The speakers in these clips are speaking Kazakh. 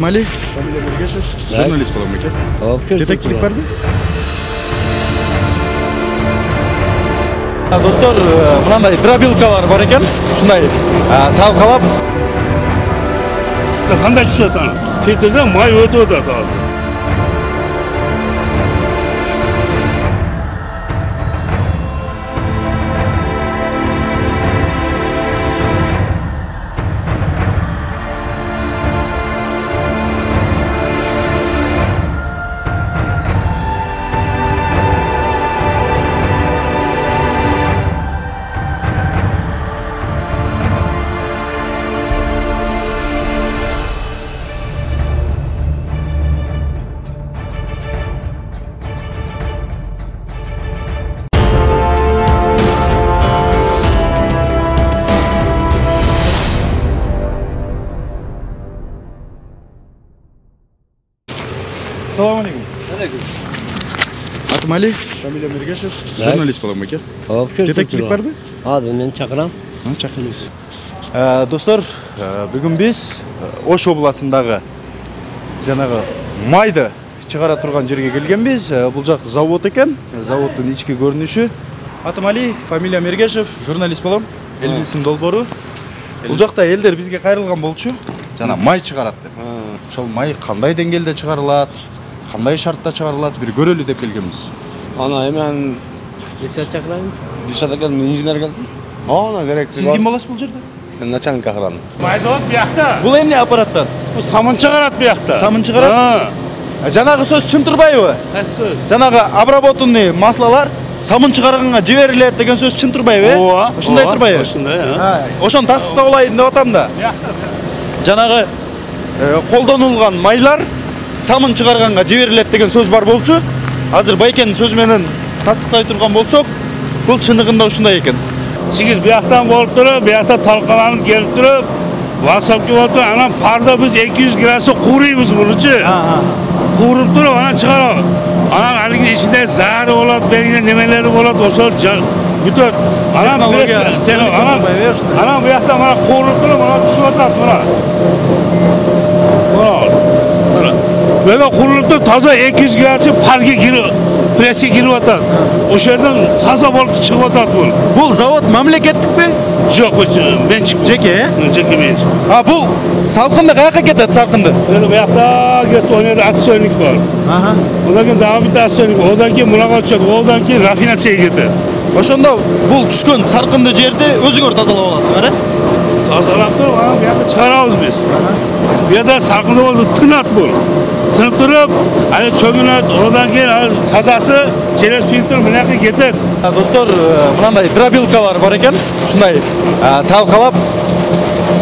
Атым Али, фамилия Мергешев, журналист боламын екен. Жетекчилик барбы? Достор, мынандай дробилкалар бар екен, ушундай талкалап. Кандай түшөт аны? Фильтрден май өтүп атат азыр. Assalamu alaikum. Атым Али, фамилия Мергешев, журналист боламын екен. Жетекчилик барбы? Мен чакырам. Чакырабыз. Достор, бүгүн биз Ош областындагы жанагы майды чыгара турган жерге келгенбиз. Бул жак завод экен. Заводдун ички көрүнүшү. Атым Али, фамилия Мергешев, журналист болом. Элбисим Долбору. Бул жакта элдер бизге кайрылган болчу. Жана май чыгарат деп. Ошол май кандай деңгээлде чыгарылат, кандай шартта чыгарылат, бир көрөлү деп келгенбиз. Ана эмен Дишат чакырам. Дишат экен инженер келсин. Ана керек. Сиз ким боласыз бул жерде? Начальник охраны. Май завод биякта. Бул эмне аппараттар? Бул самын чыгарат биякта. Самын чыгарат? Жанагы сөз чын турбайбы? Сөз. Жанагы обработанный маслалар самын чыгарганга жиберилет деген сөз чын турбайбы? Ооба. Ушундай турбайбы? Ушундай. Ошону тастыктап алайын деп атам да. Жанагы колдонулган майлар самын чыгарганга жиберилет деген сөз бар болчу. Азыр Байкенин сөзү менен тастыктай турган болсок, бул чындыгында ушундай экен. Чигил бияктан болуп туруп, биякта талкаланып келип туруп, васапки болуп туруп, анан парда биз 200 градусга куурuyбуз мунучу. Кууруп туруп, анан чыгарабыз. Анан алиги ичинде заары болот, бергине немелери болот, ошол бүтөт. Анан биякта мына кууруп туруп, мына түшүп атат мына. Böyle kurulukta taza 200 gradus'ı parke giriyor, presse giriyor atat. O şehirden taza balık çıkıp atat bu. Bul zavod memleketlik mi? Yok, ben çıktım. Jeke? Jeke ben çıktım. Ha bul salkındı, kayakka ketedi salkındı? Yani bayakta gitti, orada aksiyonlik var. Odan ki daha bir aksiyonlik var, odan ki mülaka çıktı, odan ki rafinasiyaya gitti. Oşonda bul düşkün sarkındı yerde özgür tazalap olasın, öyle? Tazalap durup, bayakta çıkarabız biz. Bir de sarkındı oldu, tınat bul. Tınıp durup, hani çögünöt, odan keyin тазасы через фильтр мынакы кетет. Достор, мынандай дробилкалар бар экен, ушундай талкалап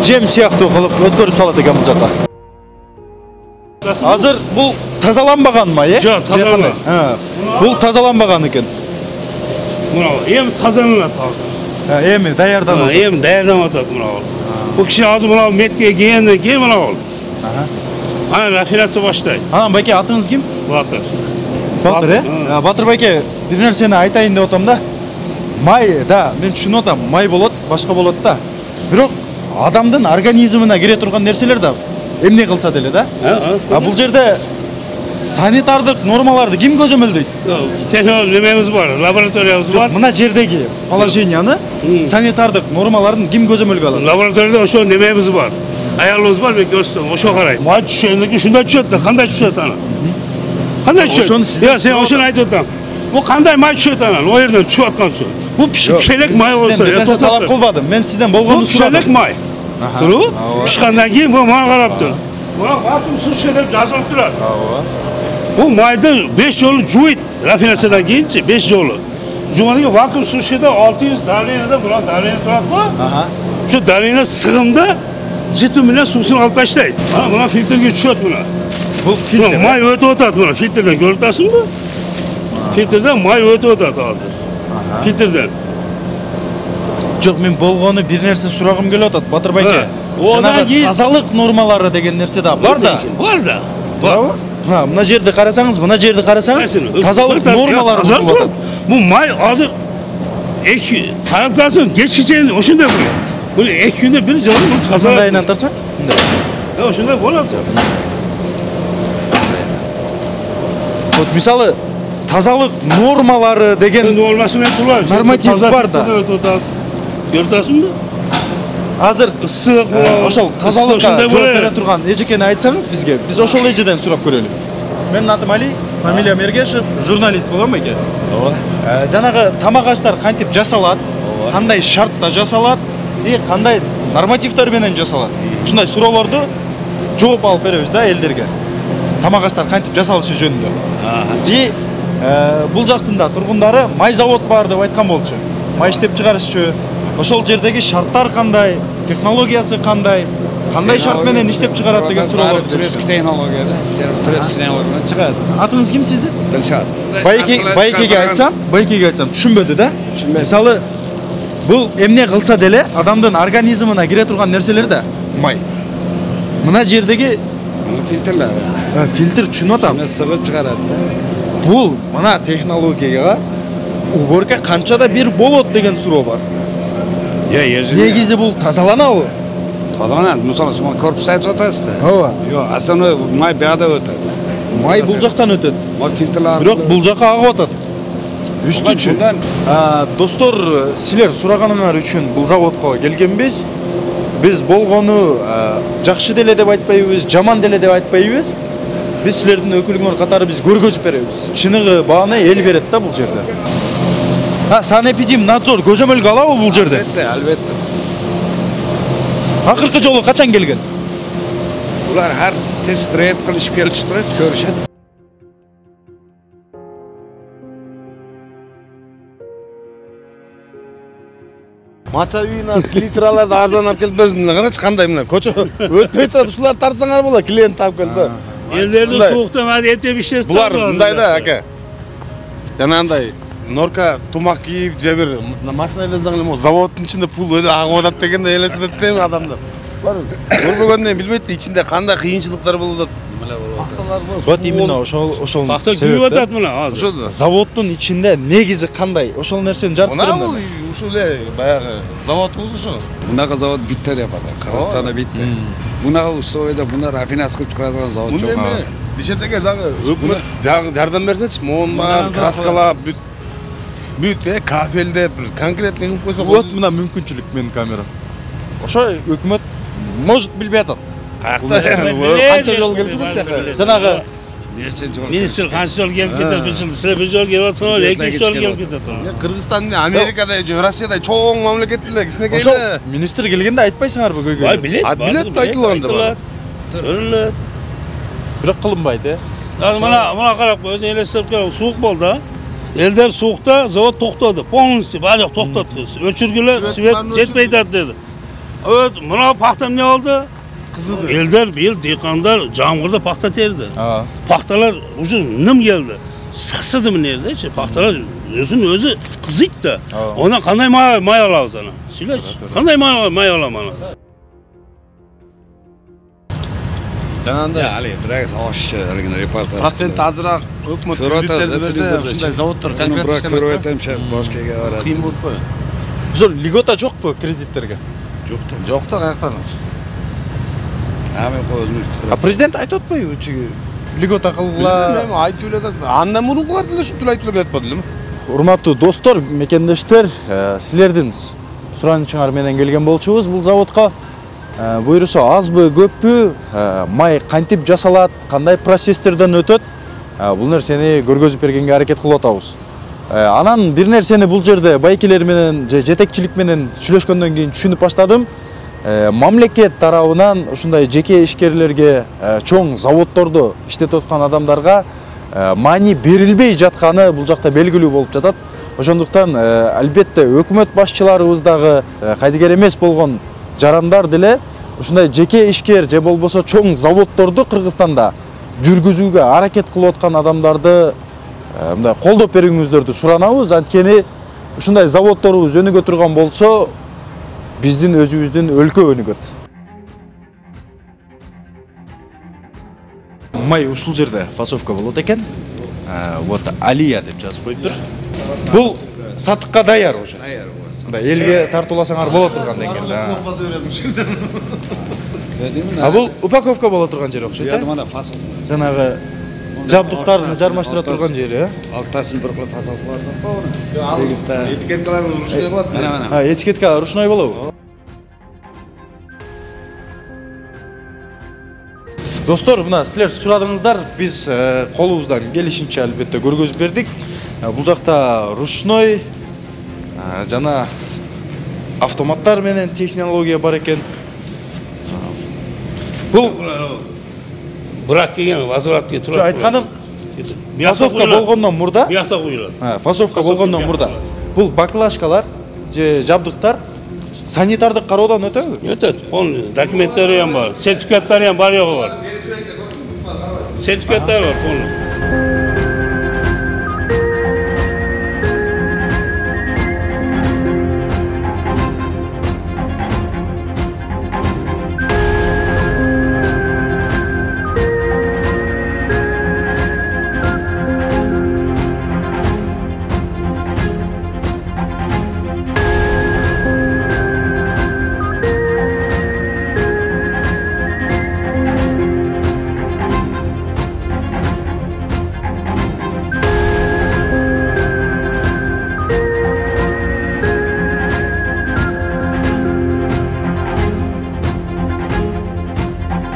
жем сыяктуу кылып өткөрүп салат экен бул жака. Азыр бул тазаланбаган май, э? Жок, тазаланбаган. Бул тазаланбаган экен. Мына эми тазаланат. Эми даярданып. Эми даярданып атат мына. Бул киши азыр мына метке келгенден кийин мына бул. Ana rafinasyon başlaydı. Anam Bayke atınız kim? Batır. Batır, he? Batır Bayke bir nerseni aytayın деп атам да. Май, да, мен түшүнүп атам, май болот, башка болот да. Бирок адамдын организмине кире турган нерселер да эмне кылса деле да. Бул жерде санитардык нормаларды ким көзөмөлдөйт? Технология немemiz бар, лабораториябыз бар. Мына жердеги положенияны санитардык нормаларын ким көзөмөлгө алат? Лабораторияда ошо немemiz бар. Ayarlığımız var ve gösterdim, oşo karayım. May düşüyordu, şunda düşüyordu da, kanday düşüyordu ana. Kanday düşüyordu. Ya sen oşunu aytıyordu. Bu kanday may düşüyordu ana, o yerden düşüyordu su. Bu pişelek may olsa. Ben size talap kılmadım, ben sizden bolğanı suradım. Bu pişelek may. Duru, pişkandan keyin bu may karaptı. Buna vakum su şöyle yazılıp durar. Bu mayda 5 yolu cuvit, rafinasyadan keyince 5 yolu. Cuma'daki vakum su şöyle 600 darlığına da buna darlığına durak var. Şu darlığına sığımda Jitümüne susunu alıp başlaydı. Buna filtrege düşüyor buna. Bu filtre? May ötüp atat buna. Filtreden görüyorsun mu? Filtreden may ötüp atat hazır. Filtreden. Жоқ, мен болгону бир нерсе сурагым келип атат, Батыр Байке. Жанагы тазалык нормалары деген нерсе да бар да. Бар да. Барбы? Мына жерди карасаңыз, мына жерди карасаңыз, тазалык нормалары бузулуп атат. Бул май азыр карап калсаң, кечке ошондой болот. Bunu ek günde bir canım тазалайынан тарса? Ya şunda bol yapacak. Вот мисалы тазалык нормалары деген Нормасы менен турат. Норматив бар да. Көрдүсүңбү? азыр Ысык ошол тазалыкка жооп бере турган эжекени айтсаңыз бизге, биз ошол эжеден сурап көрөлү. Менин атым Али, фамилиям Эргешев, журналист болом экен. Ооба. Жанагы тамак аштар кантип жасалат, кандай шартта жасалат, кандай нормативдер менен жасалат. Ушундай суроолорду жооп алып беребиз да элдерге. Тамак аштар кантип жасалышы жөнүндө. И бул жактын да тургундары май завод бар деп айткан болчу. Май иштеп чыгарышчу. Ошол жердеги шарттар кандай, технологиясы кандай шарт менен иштеп чыгарат деген суроолор. Турецкий технология да. Турецкий технологиядан чыгат. Атыңыз ким сиздин? Дилшат. Байкеге айтсам түшүнбөдү да. Мисалы бул эмне кылса деле адамдын организмине кире турган нерселер да май. Мына жердеги Фильтрлер. Фильтр түшүнүп атам. Сыгып чыгарат да. Бул мына технологияга уборка канчада бир болот деген суроо бар. Негизи бул тазаланабы? Тазаланат. Мисалы, корпус айтып атасыз да. Ооба. Жок, основной май бияда өтөт. Май бул жактан өтөт. Май фильтрлер. Бирок бул жакка агып атат. Үстүчү. Достор, силер сураганыңар үчүн бул заводко келгенбиз. Биз болгону жакшы деле деп айтпайбыз, жаман деле деп айтпайбыз. Биз силердин өкүлүңөр катары биз көргөзүп беребиз. Чыныгы бааны эл берет да бул жерде. Санэпидемнадзор көзөмөлгө алабы бул жерде? Албетте. Акыркы жолу качан келген? Улар har тест рейд кылышып келишип турат, көрүшөт. Мача үйүнө литраларды арзан алып келип берсиңер, карачы кандай мына көчө өтпөй турат, ушулар тартсаңар болот, клиент алып келип. Элдерди сууктан адептеп иштеп Булар мындай да, ака. Жанагындай Норка тумак кийип же бир машина элесең эле заводдун ичинде пул агып атат дегенде элестетет да адамдар. Бар. Көрбөгөндөн билбейт ичинде кандай кыйынчылыктар болуп атат. Вот именно ошол Бакта күйүп атат мына азыр. Заводдун ичинде негизи кандай? Ошол нерсени жарык Мына бул ушул баягы заводубуз ошо. Мунага завод биттер япат, Кыргызстанда битте. Мунага условияда муна рафинация кылып чыгарган завод жок. Дишетеге дагы өкмөт жардам берсечи, монмар, краскалап бүт кафелдеп конкретный кылып койсо. Вот мына мүмкүнчүлүк менин камера. Ошо өкмөт может билбей атат. Каякта канча жол келип кетет. Жанагы министр канча жол келип кетет, бир жол келип атса, 2 жол келип кетет. Кыргызстан, Америкада, Россияда чоң мамлекет эле, кичинекей ошол эле. министр келгенде айтпайсыңарбы көйгөй? Бай билет. Билет айтылганда. Көрүлөт. Бирок кылынбайт, Мына карап кой, өзүң элестеп көр, суук болду. Элдер суукта завод токтоду, полностью баардык токтотду. Өчүргүлө свет жетпей атат деди. Мына пахта эмне болду? Кызыды. Элдер бил дыйкандар жамгырда пахта терди. Пахталар уже ним келди. Сасыды мынердечи, пахталар өзүн-өзү кызыйт да. Онан кандай май алабыз ана? Сүйлөчү. Кандай май алам ана? Жанагындай али бирок аш репортаж. Процент азыраак өкмөт кредиттерди берсе, ушундай заводдор конкретно иштеп көрүп атам, башкага барат. Кыйын болуп койбойбу? Ошол льгота жокпу кредиттерге? Жок да каяктан. Президент айтып атпайбы чиги? Льгота кылгыла. Мен айтып эле атат. Андан мурункулар деле ушинтип айтып келатпады элеми? Урматтуу достор, мекендештер, силердин суранычыңар менен келген болчубуз бул заводко. Буйрусо азбы, көппү, май кантип жасалат, кандай процесстерден өтөт, бул нерсени көргөзүп бергенге аракет кылып атабыз. Анан бир нерсени бул жерде байкелер менен же жетекчилик менен сүйлөшкөндөн кийин түшүнүп баштадым. Мамлекет тарабынан ушундай жеке ишкерлерге, чоң заводдордо иштетип аткан адамдарга мани берилбей жатканы бул жакта белгилүү болуп жатат. Ошондуктан албетте өкмөт башчыларыбыздагы кайдыгер эмес болгон жарандар деле ушундай жеке ишкер же болбосо чоң заводдорду Кыргызстанда жүргүзүүгө аракет кылып аткан адамдарды мындай колдоп берүүңүздөрдү суранабыз. Анткени ушундай заводдорубуз өнүгө турган болсо, биздин өзүбүздүн өлкө өнүгөт. Май ушул жерде фасовка болот экен. Вот Алия деп жазып коюптур. Бул сатыкка даяр уже. Элге тартууласаңар боло турган деңгээлде. Упаковка Бул упаковка боло турган жер окшойт. Мына фасовка. Жанагы жабдықтарын жармаштыра тұрған жері, ә? Алтасын бір қылып фотоаппарат. Этикеткаларын ручной қылады. Мана. Этикетка ручной болу. Достор, мына сілер сұрадыңыздар, біз қолымыздан келишинче әлбетте көргөзүп бердик. Бул жакта ручной жана автоматтар менен технология бар экен. Бул брак деген возвратке турат. Айтканым, фасовка болгондон мурда, биякта куюлат. фасовка болгондон мурда. Бул баклажкалар же жабдыктар санитардык кароодон өтөбү? Өтөт. Полный документтери ham бар, сертификаттары ham бар, жогу бар. Сертификаттары бар полный.